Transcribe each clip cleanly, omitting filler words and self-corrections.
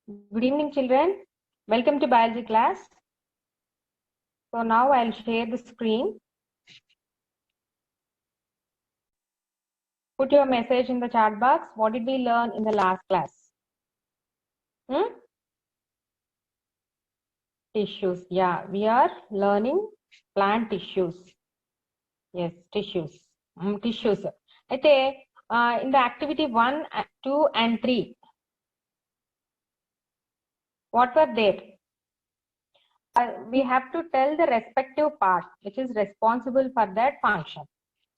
Good evening, children. Welcome to biology class. So now I'll share the screen. Put your message in the chat box. What did we learn in the last class? Tissues. Yeah, we are learning plant tissues. Yes, tissues. Tissues. Okay, in the activity 1, 2 and 3, what were there? We have to tell the respective part which is responsible for that function.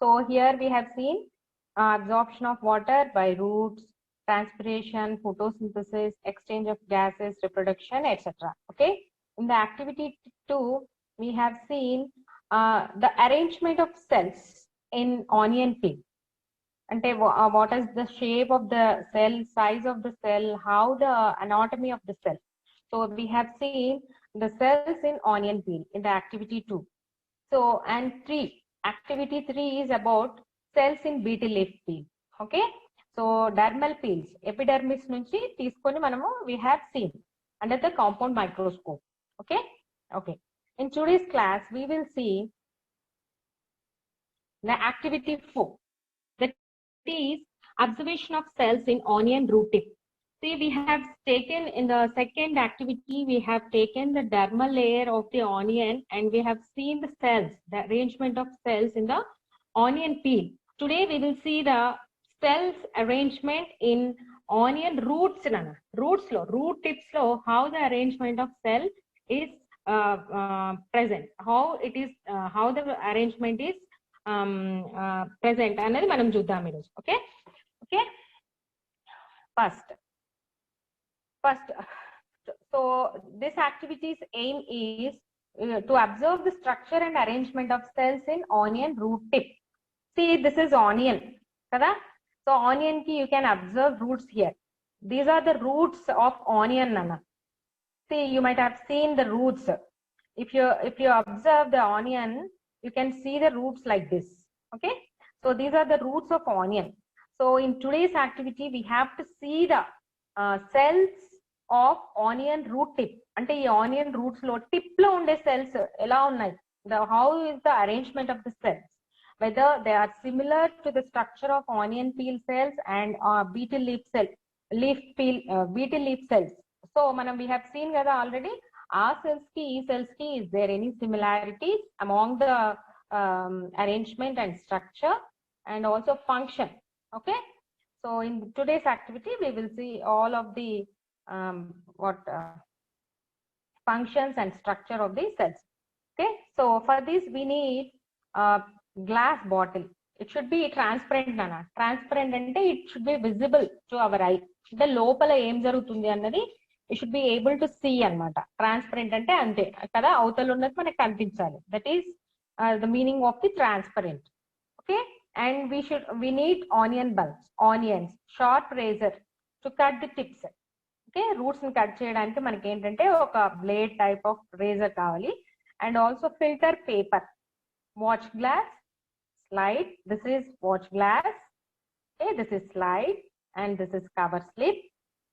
So here we have seen absorption of water by roots, transpiration, photosynthesis, exchange of gases, reproduction, etc. Okay. In the activity 2, we have seen the arrangement of cells in onion peel. And what is the shape of the cell, size of the cell, how the anatomy of the cell. So we have seen the cells in onion peel in the activity 2. So, and 3, activity 3 is about cells in beetle leaf peel. Okay. So, dermal peels, epidermis nunchi teeskoni manamu we have seen under the compound microscope. Okay. Okay. In today's class, we will see the activity 4. That is observation of cells in onion root tip. See, we have taken in the second activity, we have taken the dermal layer of the onion and we have seen the cells, the arrangement of cells in the onion peel. Today we will see the cells arrangement in onion roots, root tips, how the arrangement of cell is present, how it is, how the arrangement is present. Another manam chuddam ee roju. Okay. Okay. First, so this activity's aim is to observe the structure and arrangement of cells in onion root tip. See, this is onion. Kada? So onion ki you can observe roots here. These are the roots of onion, Nana. See, you might have seen the roots. If you observe the onion, you can see the roots like this. Okay. So these are the roots of onion. So in today's activity, we have to see the cells of onion root tip. Ante ee onion roots lo tip lo unde cells ela unnai. How is the arrangement of the cells? Whether they are similar to the structure of onion peel cells and beetle leaf cells. So manam we have seen kada already. Our cells ki, is there any similarities among the arrangement and structure and also function? Okay. So in today's activity, we will see all of the functions and structure of the cells. Okay. So for this, we need a glass bottle. It should be transparent, Nana. Transparent and it should be visible to our eye. The lopala em jarugutundi annadi you should be able to see anamata. Transparent ante ante kada avutalu unnadi manaku kanpinchali. That is the meaning of the transparent. Okay. And we need onions, sharp razor to cut the tips. Okay, roots ni cut cheyadaniki manaki entante oka blade type of razor kavali, and also filter paper, watch glass, slide. This is watch glass. Okay, this is slide, and this is cover slip,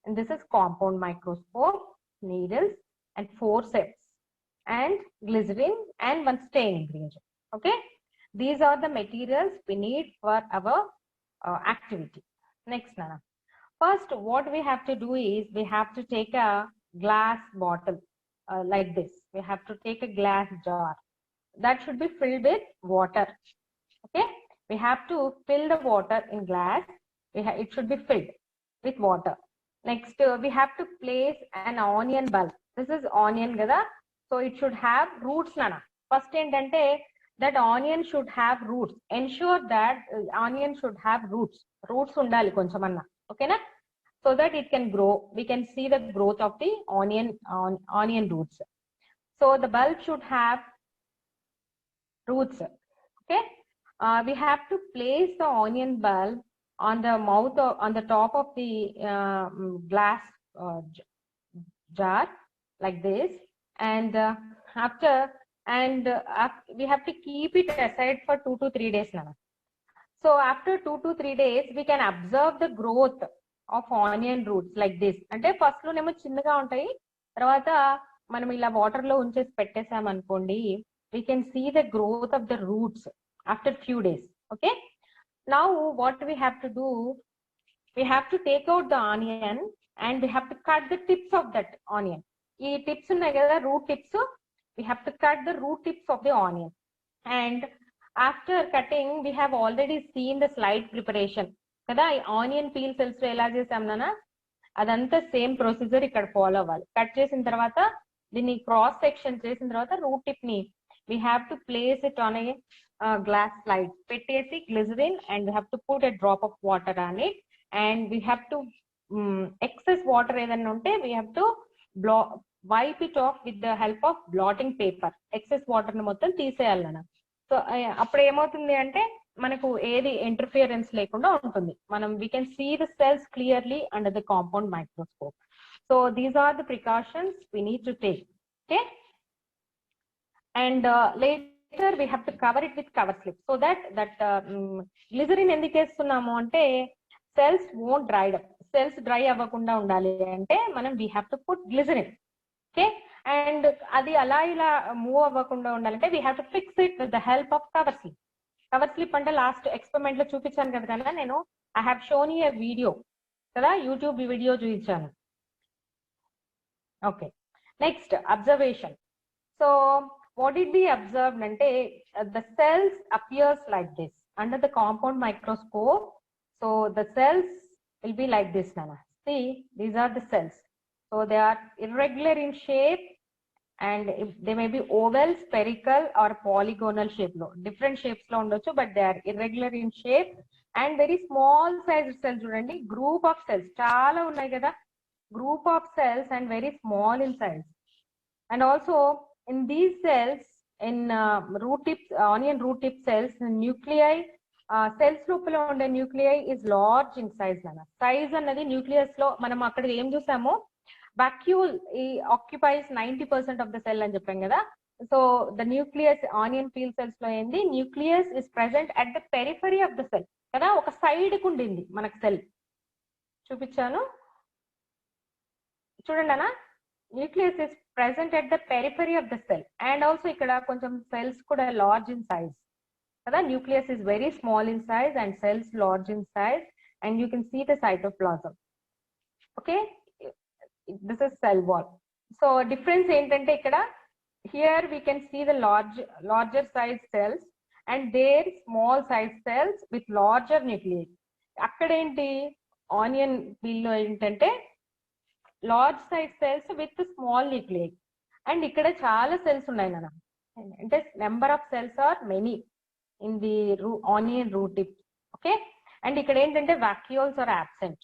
and this is compound microscope, needles, and forceps, and glycerin, and one staining agent. Okay, these are the materials we need for our activity. Next, Nana. First, what we have to do is we have to take a glass bottle like this. We have to take a glass jar that should be filled with water. Okay, we have to fill the water in glass. It should be filled with water. Next, we have to place an onion bulb. This is onion gada, so it should have roots, Nana. First entante that onion should have roots. Ensure that onion should have roots. Roots undali konchamanna. Okay na? So that it can grow. We can see the growth of the onion roots. So the bulb should have roots. Okay. We have to place the onion bulb on the mouth or on the top of the glass jar like this, and we have to keep it aside for 2 to 3 days now. So after 2 to 3 days, we can observe the growth of onion roots like this. అంటే first లోనేమో చిన్నగా ఉంటాయి, తర్వాత మనం ఇలా water లో ఉంచేసి పెట్టేసాం అనుకోండి, we can see the growth of the roots after few days. Okay, now what we have to do, we have to take out the onion and we have to cut the tips of that onion. ఈ tips ఉన్నాయి కదా, root tips, we have to cut the root tips of the onion. And after cutting we have already seen the slide preparation కదా, onion peel cells లో ఎలా చేసాం నాన్న, అదంతా same procedure ఇక్కడ ఫాలో అవ్వాలి. కట్ చేసిన తర్వాత దీన్ని క్రాస్ సెక్షన్ చేసిన తర్వాత రూట్ టిప్ ని we have to place it on a glass slide, పెట్టేసి glycerin and we have to put a drop of water on it and we have to excess water ఏదైనా ఉంటే we have to wipe it off with the help of blotting paper. excess water ని మొత్తం తీసేయాలన్న. So అప్పుడు ఏమవుతుంది అంటే మనకు ఏది interference లేకుండా ఉంటుంది. మనం we can see the cells clearly under the compound microscope. So these are the precautions we need to take. Okay, and later we have to cover it with cover slip so that glycerin ఎందుకు వేస్తున్నాము అంటే cells won't dry up. cells dry అవ్వకుండా ఉండాలి అంటే మనం we have to put glycerin. Okay, and అది అలా ఇలా మూవ్ అవ్వకుండా ఉండాలంటే we have to fix it with the help of cover slip. Cover slip అంటే లాస్ట్ ఎక్స్పెరిమెంట్ లో చూపించాను కదా నేను, I have shown you a video కదా, యూట్యూబ్ వీడియో చూపించాను. Okay, next observation. So what did we observe అంటే the cells appears like this under the compound microscope. So the cells will be like this నానా. See, these are the cells. So they are irregular in shape and they may be oval, spherical or polygonal shape lo, different shapes lo undochu, but they are irregular in shape and very small size cells. Chudandi, group of cells chaala unnai kada, group of cells and very small in size. And also in these cells, in root tips, onion root tip cells, nuclei, cells లోపల ఉండే nuclei is large in size nana. Size అన్నది nucleus లో మనం అక్కడ ఏం చూసామో vacuole occupies 90% of the cell అని చెప్పాం కదా. So the nucleus onion peel cells లో ఏంది, nucleus is present at the periphery of the cell కదా, ఒక సైడ్ కు ఉండింది మనకు సెల్. చూపించాను చూడండి అన్న, nucleus is present at the periphery of the cell and also ఇక్కడ కొంచెం సెల్స్ కూడా లార్జ్ ఇన్ సైజ్ కదా. Nucleus is very small in size and cells large in size and you can see the cytoplasm. Okay, this is cell wall. So difference ఏంటంటే ఇక్కడ here we can see the larger size cells and there small size cells with larger nuclei. అక్కడ ఏంటి onion peel లో ఏంటంటే large size cells with small nuclei and ఇక్కడ చాలా cells ఉన్నాయి నాన్న, అంటే number of cells are many in the onion root tip. Okay, and ఇక్కడ ఏంటంటే వాక్యూల్స్ ఆర్ అబ్సెంట్.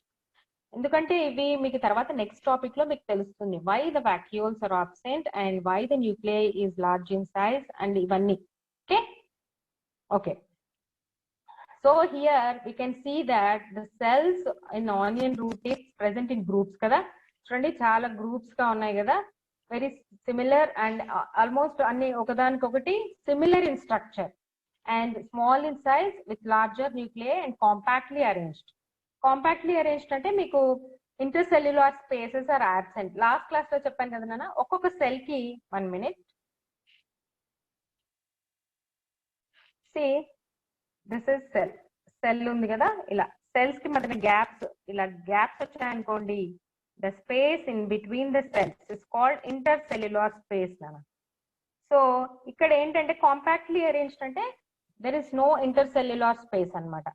ఎందుకంటే ఇవి మీకు తర్వాత నెక్స్ట్ టాపిక్ లో మీకు తెలుస్తుంది why the vacuoles are absent and why the nuclei is large in size and ఇవన్నీ. Okay okay, so here we can see that the cells in onion root tips present in groups కదా. చూడండి చాలా groups గా ఉన్నాయి కదా, very similar and almost అన్ని ఒకదానికొకటి similar in structure and small in size with larger nuclei and compactly arranged. Compactly arranged అంటే మీకు intercellular spaces are absent. Last class లో చెప్పాను కదా నాన్న, ఒక్కొక్క సెల్ కి 1 minute. See this is cell, cell ఉంది కదా, ఇలా సెల్స్ కి మధ్య గ్యాప్స్, ఇలా గ్యాప్స్ వచ్చాయనుకోండి, the space in between the cells is called intercellular space నాన్న. సో ఇక్కడ ఏంటంటే కాంపాక్ట్లీ అరేంజ్డ్ అంటే దెర్ ఇస్ నో ఇంటర్సెల్యులార్ స్పేస్ అన్నమాట.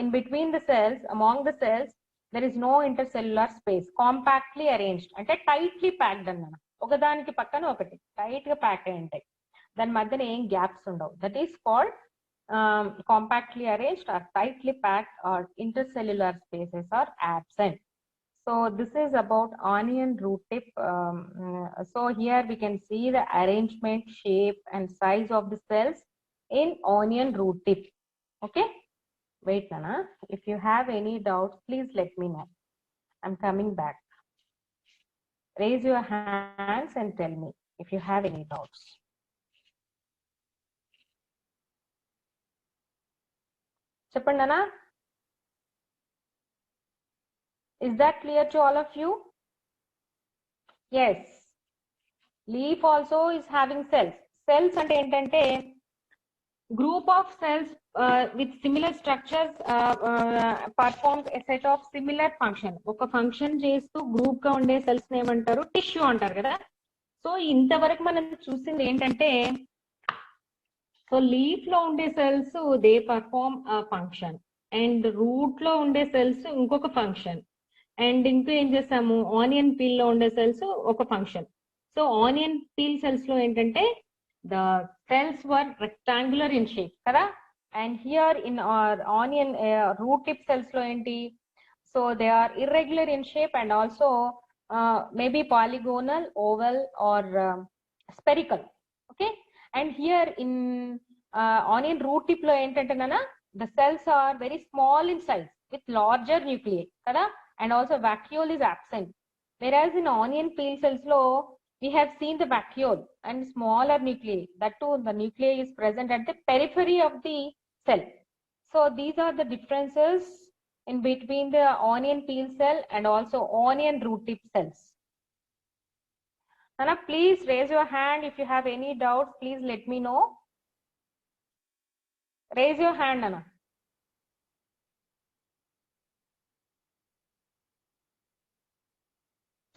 In between the cells, among the cells, there is no intercellular space. Compactly arranged అంటే tightly packed అన్నమాట, ఒకదానికి పక్కన ఒకటి టైట్ గా ప్యాక్ అయి ఉంటాయి, దాని మధ్యన ఏం గ్యాప్స్ ఉండవు. That is called compactly arranged or tightly packed or intercellular spaces are absent. So this is about onion root tip. So here we can see the arrangement, shape and size of the cells in onion root tip. Okay. Wait, Nana. If you have any doubts, please let me know. I'm coming back. Raise your hands and tell me if you have any doubts. Cheppandi Nana. Is that clear to all of you? Yes. Leaf also is having cells. Cells అంటే ఏంటంటే group of cells with similar structures performs a set of similar function. ఒక function చేస్తూ group గా ఉండే cells ఏమంటారు? Tissue అంటారు కదా. So ఇంతవరకు మనం చూసింది ఏంటంటే, సో లీఫ్ లో ఉండే cells they perform function, and root లో ఉండే సెల్స్ ఇంకొక ఫంక్షన్, అండ్ ఇంకా ఏం చేస్తాము, ఆనియన్ పీల్ లో ఉండే సెల్స్ ఒక function. So onion peel cells లో ఏంటంటే the cells were rectangular in shape kada, and here in our onion root tip cells lo enti, so they are irregular in shape and also maybe polygonal, oval or spherical. Okay, and here in onion root tip lo entante nana, the cells are very small in size with larger nuclei kada, and also vacuole is absent, whereas in onion peel cells lo we have seen the vacuole and smaller nuclei. That too, the nuclei is present at the periphery of the cell. So these are the differences in between the onion peel cell and also onion root tip cells. Nana, please raise your hand if you have any doubts. Please let me know. Raise your hand, Nana.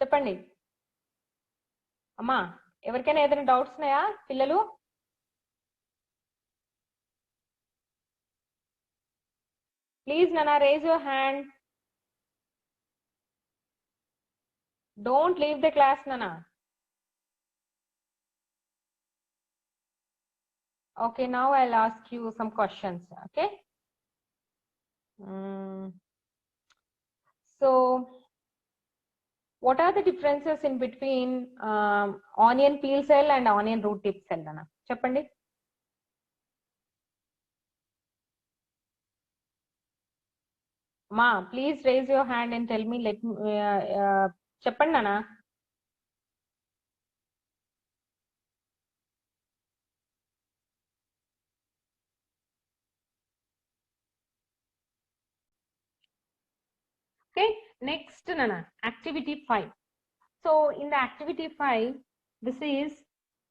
చెప్పండి అమ్మా, ఎవరికైనా ఏదైనా doubts ఉన్నాయా పిల్లలు? Please Nana, raise your hand. Don't leave the class, Nana. Okay, now I'll ask you some questions. Okay. So what are the differences in between onion peel cell and onion root tip cell, Nana? Cheppandi. Ma, please raise your hand and tell me. Let me cheppandi, Nana. Okay, next, Nana, activity 5. So in the activity 5, this is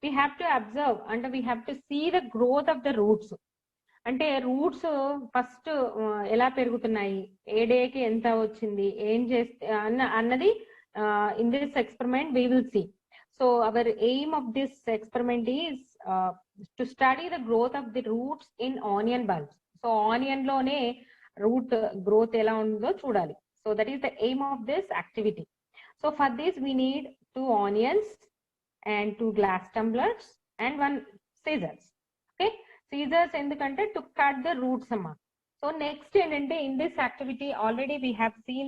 we have to observe and we have to see the growth of the roots. అంటే roots first ఎలా పెరుగుతున్నాయి, ఏ డేకి ఎంత వచ్చింది, ఏం చేస్తే అన్నది in this experiment we will see. So our aim of this experiment is to study the growth of the roots in onion bulbs. So onion లోనే root growth ఎలా ఉందో చూడాలి. So that is the aim of this activity. So for this we need 2 onions and 2 glass tumblers and 1 scissors. Okay, scissors endukante to cut the roots amma. So next ఏంటంటే in this activity already we have seen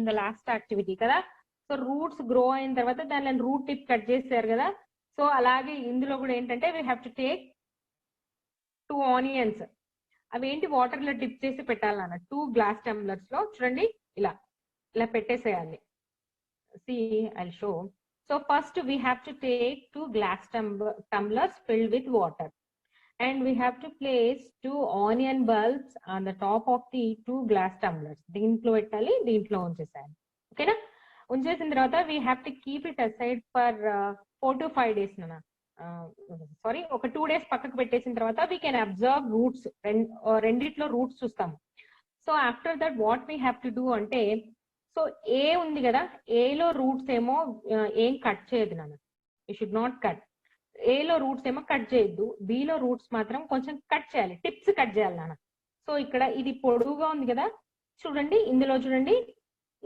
the last activity kada. So roots grow అయిన తర్వాత దానిని root tip cut చేశారు కదా. So అలాగే ఇందులో కూడా ఏంటంటే we have to take 2 onions. అవి ఏంటి వాటర్ లో డిప్ చేసి పెట్టాలన్న 2 గ్లాస్ టంబ్లర్స్ లో చూడండి, ఇలా పెట్టేసేయాలి. See, I'll show. So first we have to take 2 glass tumblers filled with water, and we have to place 2 onion bulbs on the top of the 2 glass tumblers. దీంట్లో పెట్టాలి, దీంట్లో ఉంచేసాను. ఓకేనా? ఉంచేసిన తర్వాత we have to keep it aside for 4 to 5 days నాన్న. Sorry, ఒక 2 days పక్కకు పెట్టేసిన తర్వాత we can observe roots. రెండిట్లో రూట్స్ చూస్తాము. So after that what we have to do అంటే, సో ఏ ఉంది కదా, ఏలో రూట్స్ ఏమో ఏం కట్ చేయదు నాన్న, యూ షుడ్ నాట్ కట్. ఏలో రూట్స్ ఏమో కట్ చేయొద్దు, బిలో రూట్స్ మాత్రం కొంచెం కట్ చేయాలి, టిప్స్ కట్ చేయాలి నాన్న. సో ఇక్కడ ఇది పొడుగుగా ఉంది కదా చూడండి, ఇందులో చూడండి,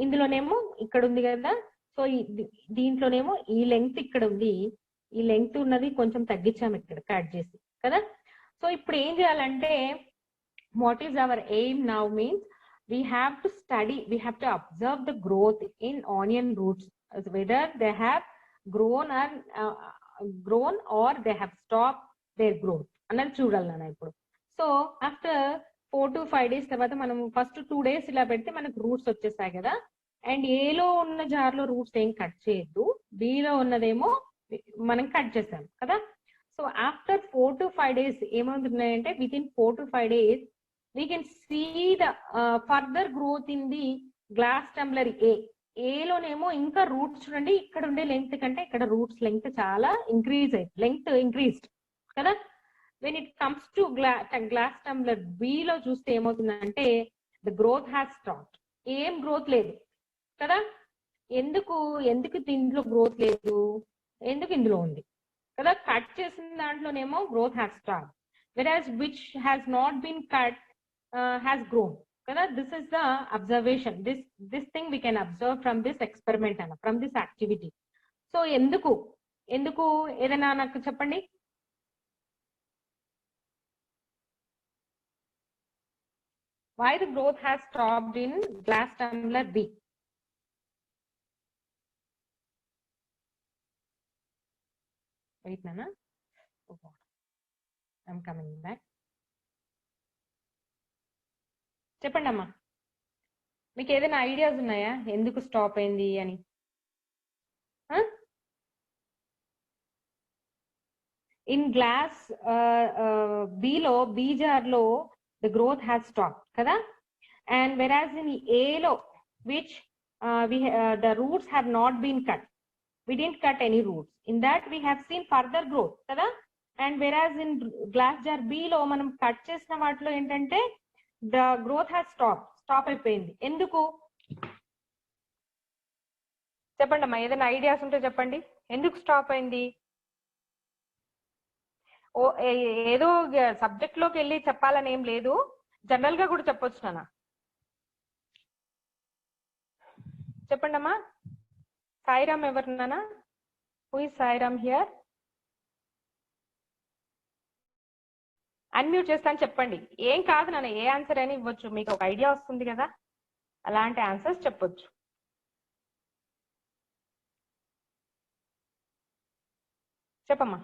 ఇందులోనేమో ఇక్కడ ఉంది కదా, సో దీంట్లోనేమో ఈ లెంగ్త్ ఇక్కడ ఉంది, ఈ లెంగ్త్ ఉన్నది కొంచెం తగ్గించాము ఇక్కడ కట్ చేసి కదా. సో ఇప్పుడు ఏం చేయాలంటే, what is our aim now means we have to study, we have to observe the growth in onion roots, whether they have grown or they have stopped their growth అన్నది చూడాలి నాన్న ఇప్పుడు. So after 4 to 5 days తర్వాత మనం first 2 days ఇలా పెడితే మనకు roots వచ్చేసాయి కదా. అండ్ ఏలో ఉన్న జార్లో రూట్స్ ఏం కట్ చేయొద్దు, బిలో ఉన్నదేమో మనం కట్ చేసాం కదా. సో ఆఫ్టర్ 4 to 5 days ఏమవుతున్నాయంటే, within 4 to 5 days we can see the further growth in the glass tumbler ఏలోనేమో ఇంకా రూట్స్ చూడండి, ఇక్కడ ఉండే లెంగ్త్ కంటే ఇక్కడ రూట్స్ లెంగ్త్ చాలా ఇంక్రీజ్ అయింది, లెంగ్త్ ఇంక్రీజ్డ్ కదా. When it comes to glass tumbler below చూస్తే ఏమవుతుందంటే ద గ్రోత్ హ్యాస్ స్టాప్డ్, ఏం గ్రోత్ లేదు కదా. ఎందుకు దీంట్లో గ్రోత్ లేదు, ఎందుకు ఇందులో ఉంది కదా. కట్ చేసిన దాంట్లోనేమో growth has stopped, whereas which has not been cut has grown కదా. This is the observation, this thing we can observe from this experiment అన్న, ఫ్రమ్ దిస్ యాక్టివిటీ. సో ఎందుకు ఏదైనా నాకు చెప్పండి. Why the growth has stopped in glass tumbler B? Wait, Nana. Oh God. I'm coming back. చెప్పండి అమ్మా, మీకు ఏదైనా ideas ఉన్నాయా ఎందుకు స్టాప్ అయింది అని? In glass below, B jar లో the growth has stopped kada, and whereas in A lo, which the roots have not been cut, we didn't cut any roots, in that we have seen further growth kada. And whereas in glass jar B lo manam cut chesina vaatlo entante the growth has stop అయిపోయింది. ఎందుకు చెప్పండి అమ్మా, ఏదైనా ideas ఉంటే చెప్పండి, ఎందుకు stop అయింది? ఏదో సబ్జెక్ట్ లోకి వెళ్ళి చెప్పాలని ఏం లేదు, జనరల్ గా కూడా చెప్పొచ్చు నాన్న. చెప్పండి అమ్మా. సాయిరామ్ ఎవరు నాన్న? Who is Sairam here? Unmute చేస్తాను చెప్పండి. ఏం కాదు నాన్న, ఏ ఆన్సర్ అయినా ఇవ్వచ్చు, మీకు ఒక ఐడియా వస్తుంది కదా, అలాంటి ఆన్సర్స్ చెప్పొచ్చు. చెప్పమ్మా.